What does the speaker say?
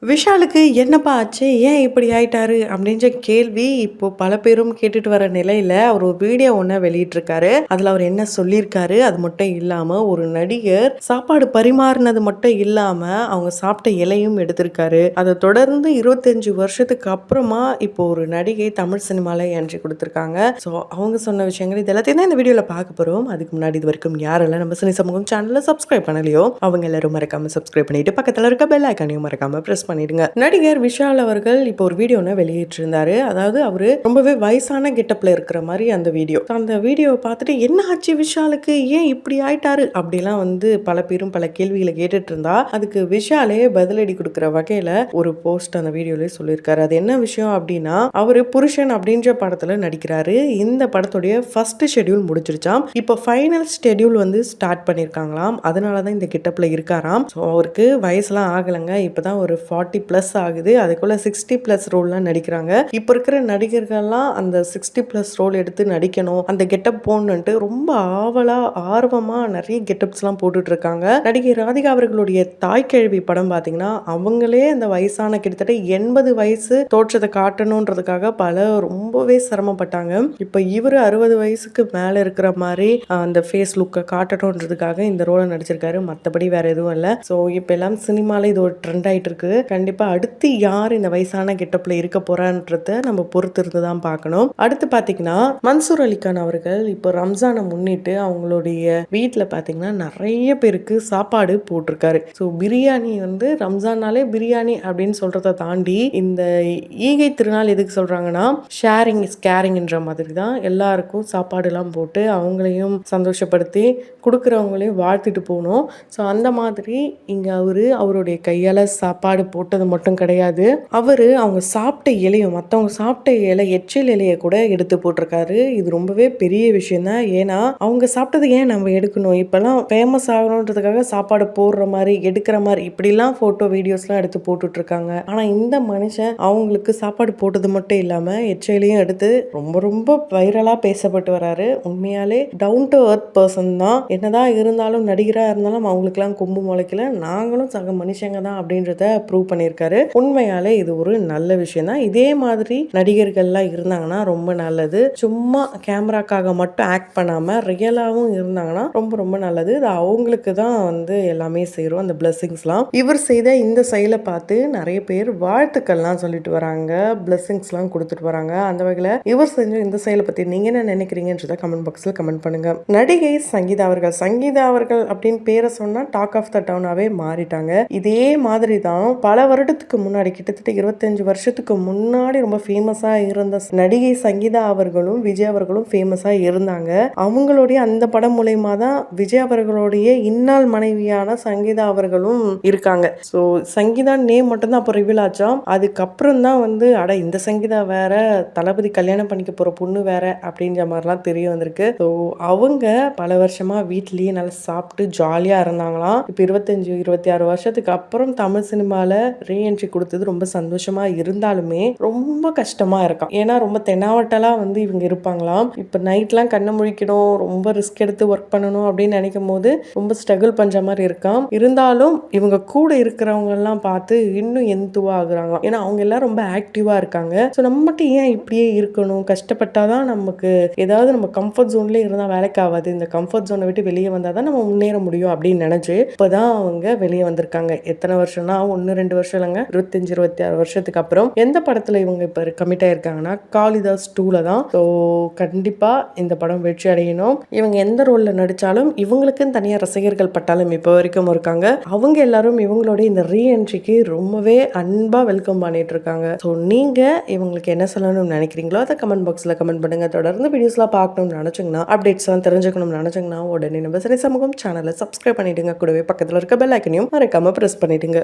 விஷாலுக்கு என்னப்பா ஆச்சு? ஏன் இப்படி ஆயிட்டாரு? அப்படின்ற கேள்வி இப்போ பல பேரும் கேட்டுட்டு வர நிலையில, அவர் ஒரு வீடியோ ஒண்ண வெளியிட்டிருக்காரு. அதுல அவர் என்ன சொல்லியிருக்காரு? அது மட்டும் இல்லாம, ஒரு நடிகர் சாப்பாடு பரிமாறுனது மட்டும் இல்லாம, அவங்க சாப்பிட்ட இலையும் எடுத்திருக்காரு. அத தொடர்ந்து 25 வருஷத்துக்கு அப்புறமா, இப்போ ஒரு நடிகை தமிழ் சினிமால என்ட்ரி குடுத்திருக்காங்க. ஸோ, அவங்க சொன்ன விஷயங்கள் இது எல்லாத்தையும் தான் இந்த வீடியோல பார்க்க போறோம். அதுக்கு முன்னாடி இதுவரைக்கும் யாரெல்லாம் நம்ம சினி சமூகம் சேனல சப்ஸ்கிரைப் பண்ணலையோ, அவங்க எல்லாரும் மறக்காம சப்ஸ்கிரைப் பண்ணிட்டு, பக்கத்துல இருக்க பெல் ஐகானையும் மறக்காம பிரஸ் பண்ணிடுங்க. நடிகர் விஷால் அவர்கள் இப்போ ஒரு வீடியோ வெளியிட்டிருந்தாரு. அதாவது அவரு ரொம்பவே வயசான கெட்டப்ல இருக்கிற மாதிரி அந்த வீடியோ. அந்த வீடியோவை பார்த்துட்டு என்ன ஆச்சு விஷாலுக்கு, ஏன் இப்படி ஆயிட்டாரு அப்படிலாம் பல பேரும் பல கேள்விகளை கேட்டுட்டு இருந்தா, அதுக்கு விஷாலே பதிலடி கொடுக்கிற வகையில ஒரு போஸ்ட் அந்த வீடியோலயே சொல்லியிருக்காரு. அது என்ன விஷயம் அப்படின்னா, அவரு புருஷன் அப்படின்ற படத்துல நடிக்கிறாரு. இந்த படத்துடைய ஃபர்ஸ்ட் ஷெட்யூல் முடிஞ்சிருச்சாம். இப்போ ஃபைனல் ஷெட்யூல் ஸ்டார்ட் பண்ணிருக்காங்களாம். அதனாலதான் இந்த கெட்டப்ல இருக்காராம். ஸோ அவருக்கு வயசுலாம் ஆகலைங்க. இப்பதான் ஒரு 40+ ஆகுது. அதுக்குள்ள 60+ ரோல்லாம் நடிக்கிறாங்க. இப்போ இருக்கிற நடிகர்கள்லாம் அந்த 60+ ரோல் எடுத்து நடிக்கணும், அந்த கெட்டப் போடணுன்ட்டு ரொம்ப ஆர்வமா நிறைய கெட்டப்ஸ்லாம் போட்டுட்டு இருக்காங்க. நடிகை ராதிகா அவர்களுடைய தாய்க்கிழவி படம் பார்த்தீங்கன்னா, அவங்களே அந்த வயசான கிட்டத்தட்ட 80 வயசு தோற்றத்தை காட்டணுன்றதுக்காக ரொம்பவே சிரமப்பட்டாங்க. இப்போ இவரு 60 வயசுக்கு மேல இருக்கிற மாதிரி அந்த ஃபேஸ் லுக்கை காட்டணுன்றதுக்காக இந்த ரோலை நடிச்சிருக்காரு. மற்றபடி வேற எதுவும் இல்லை. ஸோ இப்போ எல்லாம் சினிமால இது ஒரு ட்ரெண்ட் ஆயிட்டு இருக்கு. கண்டிப்பா அடுத்து யார் இந்த வயசான கெட்டப்ல இருக்க போறான்றத நம்ம பொறுத்து இருந்து தான் பார்க்கணும். அடுத்து பாத்தீங்கன்னா, மன்சூர் அலிகான் அவர்கள் இப்போ ரம்ஜானை முன்னிட்டு அவங்களுடைய வீட்டுல பாத்தீங்கன்னா நிறைய பேருக்கு சாப்பாடு போட்டிருக்காரு. ஸோ பிரியாணி ரம்ஜான்னாலே பிரியாணி அப்படின்னு சொல்றதை தாண்டி இந்த ஈகை திருநாள் எதுக்கு சொல்றாங்கன்னா, ஷேரிங் இஸ் கேரிங்ன்ற மாதிரி தான் எல்லாருக்கும் சாப்பாடு எல்லாம் போட்டு அவங்களையும் சந்தோஷப்படுத்தி கொடுக்குறவங்களையும் வாழ்த்திட்டு போகணும். ஸோ அந்த மாதிரி இங்க அவருடைய கையால சாப்பாடு போட்டது மட்டும் கிடையாது, அவங்க சாப்பிட்ட இலையும், மற்றவங்க சாப்பிட்ட இலை எச்சில் இலையை கூட எடுத்து போட்டிருக்காரு. இது ரொம்பவே பெரிய விஷயம் தான். ஏன்னா அவங்க சாப்பிட்டது ஏன் நம்ம எடுக்கணும்? இப்பெல்லாம் ஃபேமஸ் ஆகணுன்றதுக்காக சாப்பாடு போடுற மாதிரி எடுக்கிற மாதிரி இப்படிலாம் போட்டோ வீடியோஸ்லாம் எடுத்து போட்டுட்டு இருக்காங்க. ஆனா இந்த மனுஷன் அவங்களுக்கு சாப்பாடு போட்டது மட்டும் இல்லாம எச்சிலையும் எடுத்து ரொம்ப ரொம்ப வைரலா பேசப்பட்டு வராரு. உண்மையாலே டவுன் டு எர்த் பர்சன் தான். என்னதான் இருந்தாலும் நடிகரா இருந்தாலும் அவங்களுக்குலாம் கொம்பு முளைக்கல, நாங்களும் சக மனுஷங்க தான் அப்படின்றத ப்ரூவ் பண்ணியிருக்காரு. உண்மையாலே இது ஒரு நல்ல விஷயம் தான். இதே மாதிரி நடிகர்கள்லாம் இருந்தாங்கன்னா ரொம்ப நல்லது. சும்மா கேமராக்காக மட்டும் ஆக்ட் பண்ணாம ரியலாவும் இருந்தாங்கன்னா ரொம்ப ரொம்ப நல்லது. இது அவங்களுக்கு தான் எல்லாமே சேரும், அந்த பிளெஸிங்ஸ்லாம். இவர் செய்த இந்த செயலை பார்த்து நிறைய பேர் வாழ்த்துக்கள்லாம் சொல்லிட்டு வராங்க, பிளெஸிங்ஸ்லாம் கொடுத்துட்டு வராங்க. அந்த வகையில் இவர் செஞ்ச இந்த செயலை பத்தி நீங்க என்ன நினைக்கிறீங்கன்றத கமெண்ட் பாக்ஸ்ல கமெண்ட் பண்ணுங்க. நடிகை சங்கீதா அவர்கள் அப்படின்னு பேரை சொன்னா டாக் ஆஃப் த டவுனாவே மாறிட்டாங்க. இதே மாதிரி தான் பல வருடத்துக்கு முன்னாடி, கிட்டத்தட்ட 25 வருஷத்துக்கு முன்னாடி ரொம்ப ஃபேமஸா இருந்த நடிகை சங்கீதா அவர்களும் விஜய் அவர்களும் ஃபேமஸா இருந்தாங்க. அவங்களுடைய அந்த படம் மூலயமா தான் விஜய் அவர்களுடைய இந்நாள் மனைவியான சங்கீதா அவர்களும் இருக்காங்க. ஸோ சங்கீதா நேம் மட்டும்தான் அப்போ ரிவீல் ஆச்சாம். அதுக்கப்புறம் தான் அட இந்த சங்கீதா வேற, தளபதி கல்யாணம் பண்ணிக்க போற பொண்ணு வேற அப்படின்ற மாதிரிலாம் தெரிய வந்திருக்கு. ஸோ அவங்க பல வருஷமா வீட்லயே நல்லா சாப்பிட்டு ஜாலியா இருந்தாங்களாம். இப்போ 25-26 வருஷத்துக்கு அப்புறம் தமிழ் சினிமால ரீஎன்ட்ரி கொடுத்தது ரொம்ப சந்தோஷமா இருந்தாலுமே ரொம்ப கஷ்டமா இருக்காம். ஏன்னா ரொம்ப தெனாவட்டலா இவங்க இருப்பாங்களாம். இப்போ நைட்லாம் கண்ணை முழிக்கணும், ரொம்ப ரிஸ்க் எடுத்து ஒர்க் பண்ணணும் அப்படின்னு நினைக்கும் போது ரொம்ப ஸ்ட்ரகிள் பண்ற மாதிரி இருக்காம். இருந்தாலும் இவங்க கூட இருக்கிறவங்க எல்லாம் பார்த்து இன்னும் எந்துவா ஆகுறாங்க. ஏன்னா அவங்க எல்லாம் ரொம்ப ஆக்டிவா இருக்காங்க. ஸோ நம்ம மட்டும் ஏன் இப்படியே இருக்கணும்? கஷ்டப்பட்டாதான் நமக்கு ஏதாவது, நம்ம கம்ஃபர்ட் ஜோன்லேயே இருந்தால் வேலைக்கு ஆகாது. இந்த கம்ஃபர்ட் ஜோனை விட்டு வெளியே வந்தால் தான் நம்ம முன்னேற முடியும் அப்படின்னு நினைச்சு இப்போதான் அவங்க வெளியே வந்திருக்காங்க. எத்தனை வருஷம்னா 1-2 வருஷம் இல்லைங்க, 25-26 வருஷத்துக்கு அப்புறம். எந்த படத்துல இவங்க இப்ப கமிட் ஆயிருக்காங்கன்னா காளிதாஸ் 2ல தான். ஸோ கண்டிப்பா இந்த படம் வெற்றி அடையணும். இவங்க எந்த ரோல்ல நடிச்சாலும் இவங்களுக்குன்னு தனியா ரசிகர்கள் பட்டாலும் இப்போ வரைக்கும் இருக்காங்க. அவங்க எல்லாரும் இவங்களோட இந்த ரீஎன்ட்ரிக்கு ரொம்பவே அன்பா வெல்கம் பண்ணிட்டு இருக்காங்க. ஸோ நீங்க இவங்களுக்கு என்ன சொல்லணும்னு நினைக்கிறீங்களோ அதை கமெண்ட் பாக்ஸ்ல கமெண்ட் பண்ணுங்க. தொடர்ந்து வீடியோஸ்லாம் பார்க்கணும்னு நினைச்சீங்கன்னா, அப்டேட்ஸ்லாம் தெரிஞ்சுக்கணும்னு நினைச்சீங்கன்னா உடனே நம்ம சினி சமூகம் சேனலை சப்ஸ்கிரைப் பண்ணிடுங்க. கூடவே பக்கத்துல இருக்க பெல் ஐக்கனையும் மறக்காம பிரஸ் பண்ணிடுங்க.